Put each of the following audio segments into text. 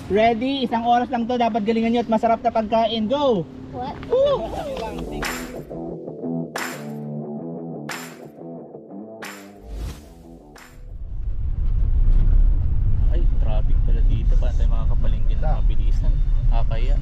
Ready? Isang oras lang to. Dapat galingan nyo at masarap na pagkain. Go! What? Woo! Ay, traffic pala dito. Paano tayo makakapalingkin ng mabilisan? Kaya.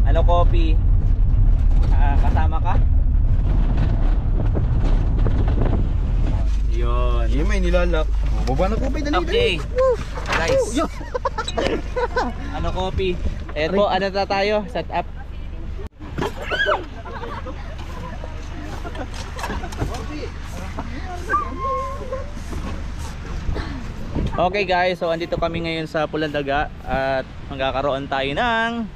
Ano, Kopi? Kasama ka? Yun. Yung may nilalak. Baba na ko ba? Dali, Okay. Guys. Ano, Kopi? Eto, ano na tayo? Set up. Okay guys, so andito kami ngayon sa Pulandaga at magkakaroon tayo ng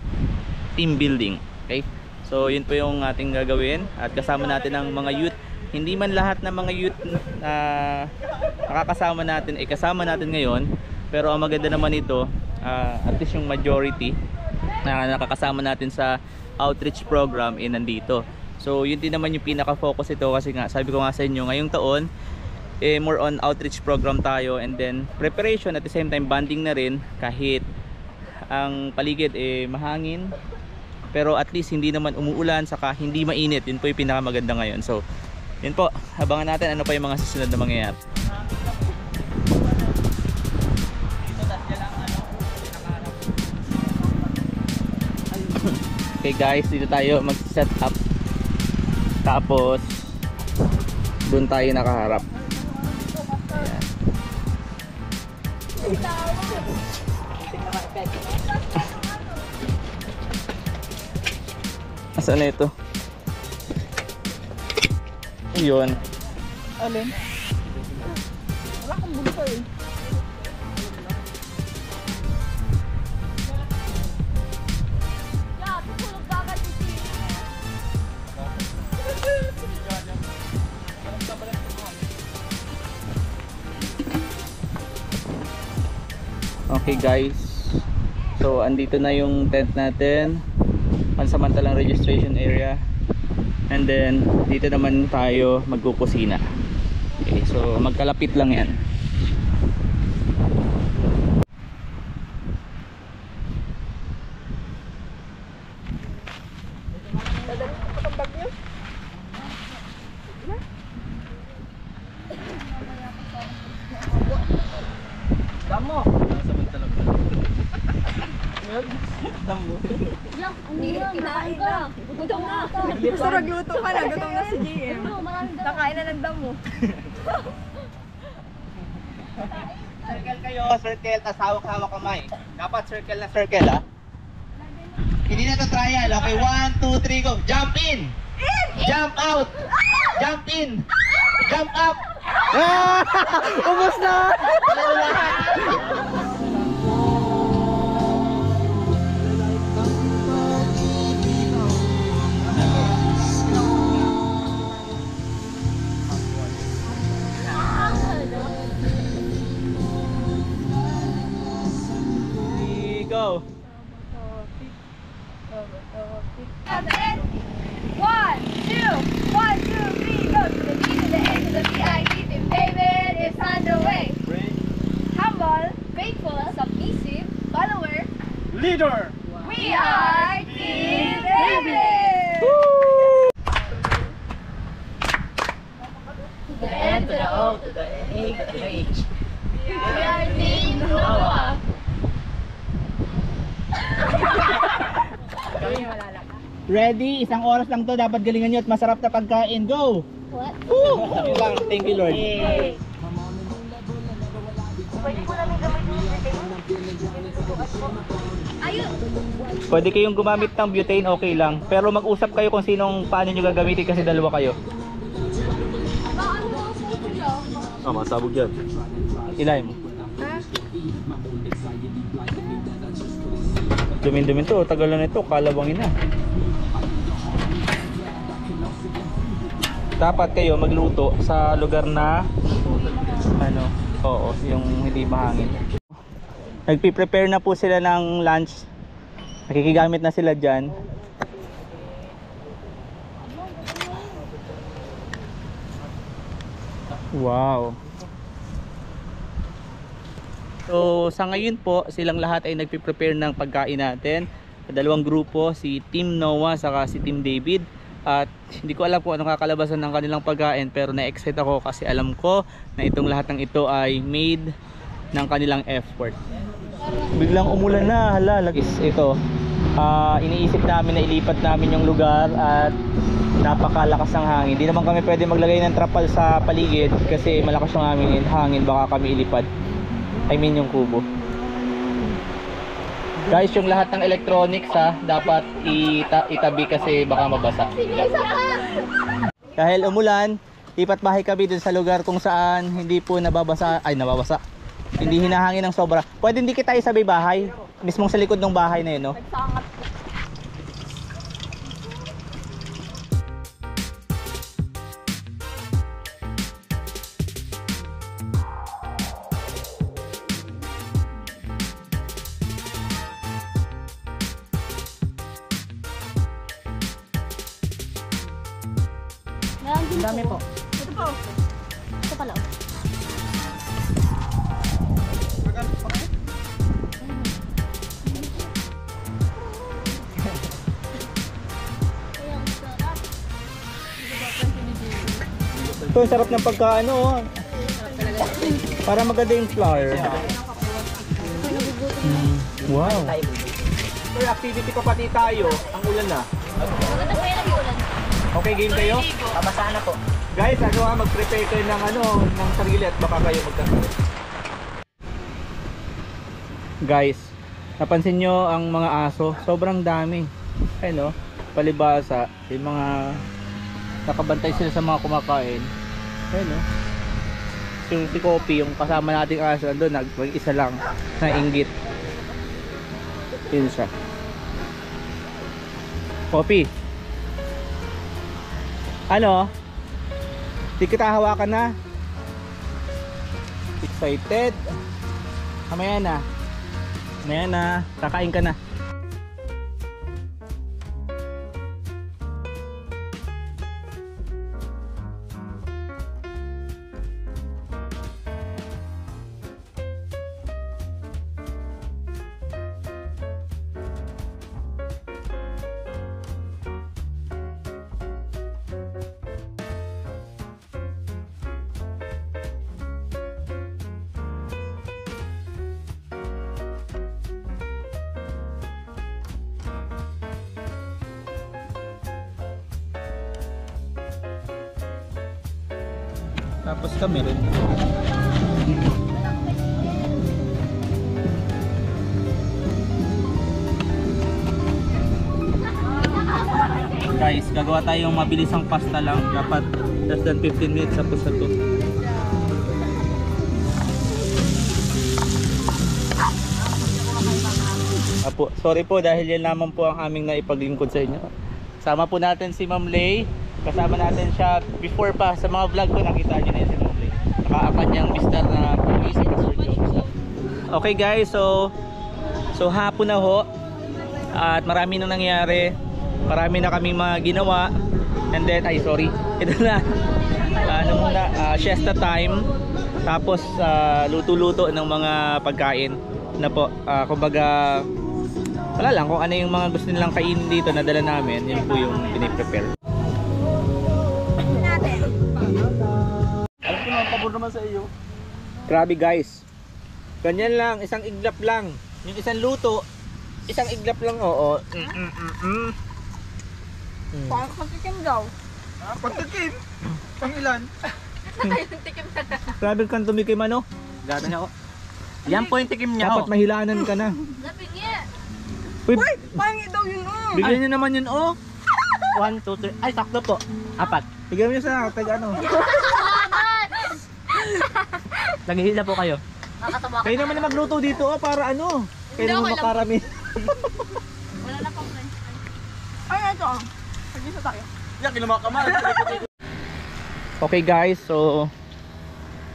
team building. Okay? So yun po yung ating gagawin at kasama natin ang mga youth. Hindi man lahat ng mga youth na nakakasama natin ay kasama natin ngayon, pero ang maganda naman ito, at least yung majority na nakakasama natin sa outreach program ay nandito. So yun din naman yung pinaka-focus ito kasi nga sabi ko nga sa inyo ngayong taon more on outreach program tayo and then preparation at the same time bonding na rin kahit ang paligid mahangin pero at least hindi naman umuulan saka hindi mainit. Yun po yung pinakamaganda ngayon. So yun po, abangan natin ano pa yung mga susunod na mangyayari. Okay guys, dito tayo mag-set up tapos doon tayo nakaharap. Asan na ito? Yun. Alin? Wala kang bulsa eh. Okay guys, so andito na yung tent natin, pansamantalang registration area, and then dito naman tayo magkukusina. Okay, so magkalapit lang yan. Damo! Damo! Kinain na. Gutom na. Gusto magluto ka na, gutom na si JM. Nakain na ng damo. Circle kayo, circle, tas hawak-hawak kamay. Dapat circle na circle ha. Hindi na to trial. Okay, 1, 2, 3, go. Jump in! Jump out! Jump in! Jump up! Ubus na! Go! 1, 2, 3, go! To the B, to the A, to the B-I-E, Team David is on the way. Humble, faithful, submissive, follower, Leader! we are Team David! To the N, to the O, to the A, to the H. We are Team Noah. Ready? Isang oras lang to. Dapat galingan nyo at masarap na pagkain. Go! What? Woo! Thank you Lord. Ayun! Pwede kayong gumamit ng butane, okay lang. Pero mag-usap kayo kung sinong paano nyo gagamitin kasi dalawa kayo. Masabog yan. Ilay mo. Dumin-dumin to, tagal na nito, kalawangin na. Dapat kayo magluto sa lugar na ano, oo, yung hindi mahangin. Nagpi-prepare na po sila ng lunch. Nakikigamit na sila dyan. Wow. So sa ngayon po, silang lahat ay nagpe-prepare ng pagkain natin. Dalawang grupo, si Team Noah saka si Team David. At hindi ko alam kung anong kakalabasan ng kanilang pagkain, pero na-excite ako kasi alam ko na itong lahat ng ito ay made ng kanilang effort. Biglang umulan na, hala, lagis ito. Iniisip namin na ilipat namin yung lugar at napakalakas ng hangin. Hindi naman kami pwede maglagay ng trapal sa paligid kasi malakas yung hangin, baka kami ilipad. I mean yung kubo. Guys, yung lahat ng electronics dapat itabi kasi baka mabasa. Dahil umulan, lipat bahay kami dun sa lugar kung saan hindi po nababasa, hindi hinahangin ng sobra. Pwede hindi kita isabay bahay, mismong sa likod ng bahay na yun, no? Ang dami po. Ito po. Ito pala. Ito, ang sarap ng pagkain, oh. Para maganda yung flour. Wow. Sir, activity pa pati tayo. Ang ulan na. Okay, game kayo? Pabasa na po. Guys, mag-prepare kayo ng sarili at baka kayo magkakaroon. Guys, napansin nyo ang mga aso, sobrang dami. Ayun, no? Palibasa, yung mga nakabantay sila sa mga kumakain. Ayun, no? Yung si Kopi, yung kasama nating aso, andun, nag-isa lang na inggit. Yun siya. Kopi, ano? Di kita hawakan na. Excited. Mamaya na. Mamaya na. Kakain ka na. Tapos kami rin. Guys, gagawa tayong mabilisang pasta lang. Dapat less than 15 minutes tapos na to. Apo, sorry po dahil yan naman po ang aming naipaglingkod sa inyo. Sama po natin si Ma'am Lay. Kasama natin siya before pa sa mga vlog ko, nakita nyo na yun si Ma'am Lay. Nakaapan niyang mister na pag-isip na Sir Jobs. Okay guys, so hapon na ho. At marami nang nangyari. Marami na kaming mga ginawa. And then, ito na. Siesta time. Tapos luto-luto ng mga pagkain na po. Kumbaga, wala lang kung ano yung mga gusto nilang kainin dito na dala namin. Yun po yung piniprepare. Alam ko naman, pabor naman sa iyo. Grabe guys. Ganyan lang, isang iglap lang. Yung isang luto, isang iglap lang, oo. Parang katikim daw. Pagtakim. Pang ilan? Grabe kang tumikim, ano? Gata niya ako. Yan po yung tikim niya. Dapat mahilanan ka na. Napingit. Uy, Pangit daw yun, oh. bigyan nyo naman yun, oh. 1, 2, 3. Ay, sakto po. 4. Bigyan nyo sa ano. Naghihila po kayo. Kayo naman na magluto dito, oh, para ano. Kayo naman makarami. Wala na pang french fries. Ay, ito, oh. Pag-isa tayo. Yan, kinamakamal. Okay guys, so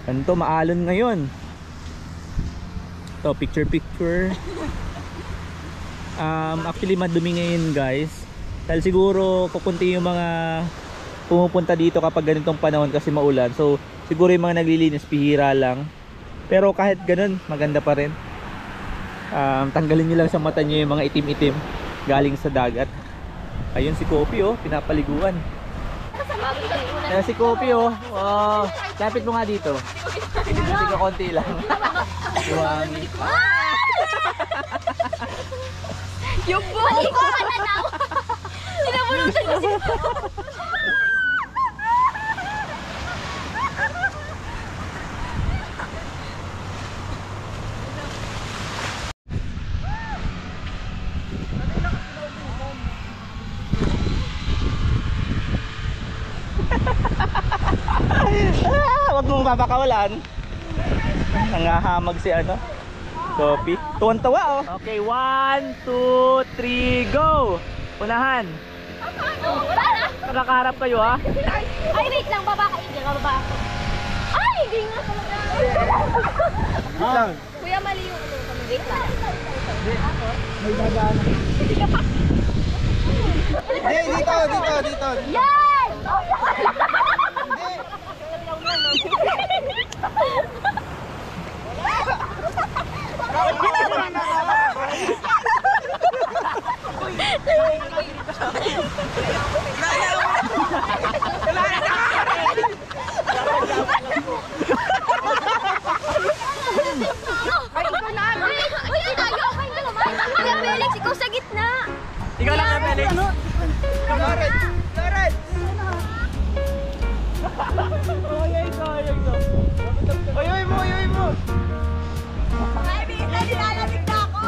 ganito, maalon ngayon. So, picture. Actually madumi ngayon guys. Dahil siguro kukunti yung mga pumupunta dito kapag ganitong panahon kasi maulan. So siguro yung mga naglilinis bihira lang. Pero kahit ganun, maganda pa rin. Tanggalin nyo lang sa mata nyo yung mga itim-itim galing sa dagat. Ayun si Kopi oh, pinapaliguan. Ayan si Kopi oh. Wow. Lapit mo nga dito. Hindi ko konti lang. Buwangi. Yung buhay ko na daw. Sinabunutan kasi. Wag mong babakawalan. Nangahamag si ano, Kopi. Tuwan-tawa oh. Okay, 1, 2, 3, go! Unahan. Wala na. Nakakaharap kayo ha. Ay, wait lang. Baba ka. Hindi ka baba ako. Ay, hindi nga talaga. Kuya, mali yung ano. Wait lang. May dadaan. Hindi, dito. Yan! Uy, tayo! Kain ka naman! Kuya Felix, ikaw sa gitna! Ikaw lang na, Felix. Lawrence! Oy mo! Ay, bisa, nilalamig na ako!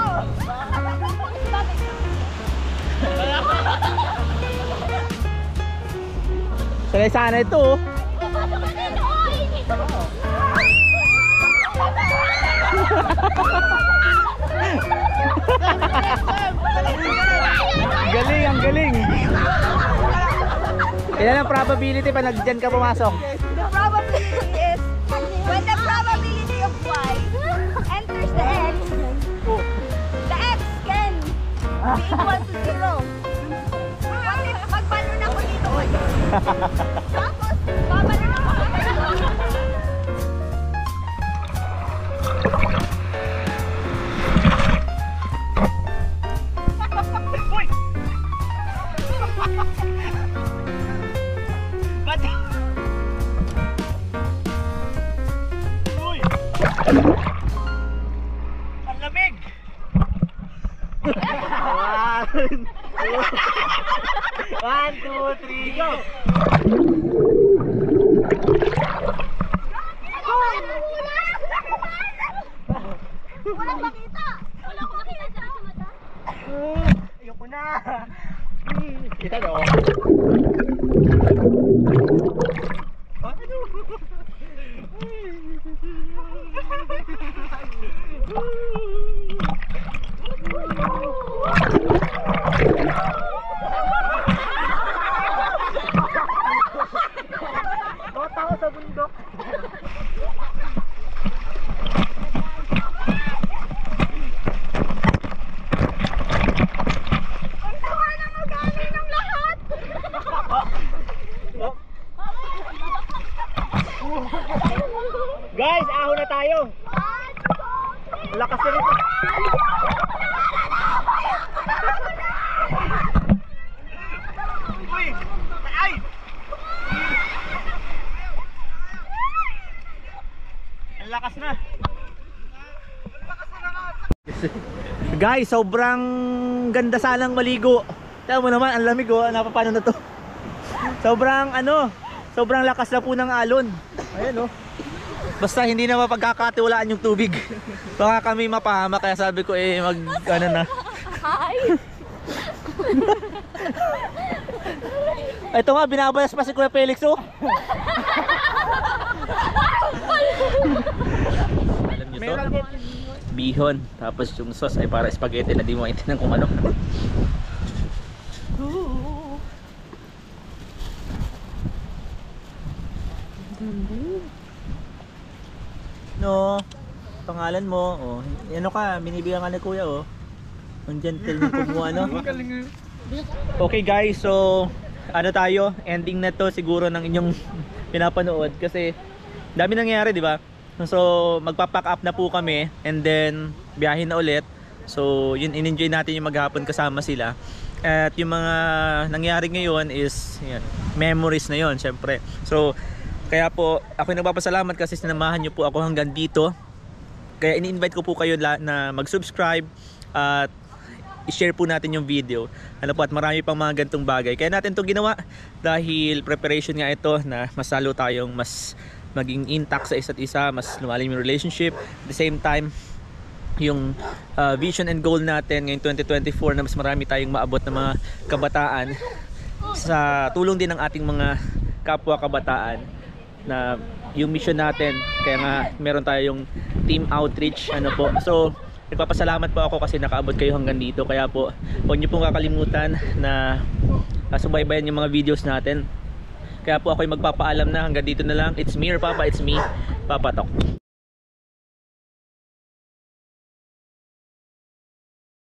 Sanay sana ito oh. Pasok ka dito! Oy! Galing, ang galing. Ilan ang probability pa nagdyan ka pumasok? The probability is when the probability of y enters the x, the x can be equal to 0. Pagbalon ako dito tapos babalon ako. Ang lamig! 1, 2, 3, go! Walang makita! Wala akong makita sa mata. Ayoko na! Kita daw. Tao sa bundok. Ang tawa na magaling ng lahat! Guys, ahon na tayo. Lakas na nito. Uy! Ay! Ang lakas na. Guys, sobrang ganda sanang maligo. Tignan mo naman, ang lamig oh. Napapano na to. Sobrang lakas na po ng alon. Ayan oh. Basta hindi na mapagkakatiwalaan yung tubig. Baka kami mapahama, kaya sabi ko ano na. Hi! Ito nga, binabayas pa si Kuya Felix oh. Alam nyo to? Bihon. Tapos yung sauce ay para spaghetti na di mo maintindihan kung ano. No, pangalan mo, oh. Ano ka, binibigyan ka ni Kuya, oh. Ang gentle ng kumuha, no? Okay guys, so ano tayo, ending na to siguro ng inyong pinapanood kasi dami nangyayari, di ba? So magpa-pack up na po kami and then biyahe na ulit. So yun, in-enjoy natin yung maghapon kasama sila. At yung mga nangyari ngayon is yan, memories na yon syempre. So kaya po ako nagpapasalamat kasi sinamahan niyo po ako hanggang dito. Kaya ini-invite ko po kayo na mag-subscribe at i-share po natin yung video. Ano po, at marami pang mga ganitong bagay. Kaya natin itong ginawa dahil preparation nga ito na mas lalo tayong mas maging intact sa isa't isa, mas lumalim yung relationship. At the same time, yung vision and goal natin ngayong 2024 na mas marami tayong maabot na mga kabataan sa tulong din ng ating mga kapwa kabataan na yung mission natin. Kaya nga meron tayong team outreach ano po. So nagpapasalamat po ako kasi nakaabot kayo hanggang dito. Kaya po huwag niyo pong kakalimutan na subaybayan yung mga videos natin. Kaya po ako'y magpapaalam na hanggang dito na lang. It's me or Papa, it's me, Papa Tok.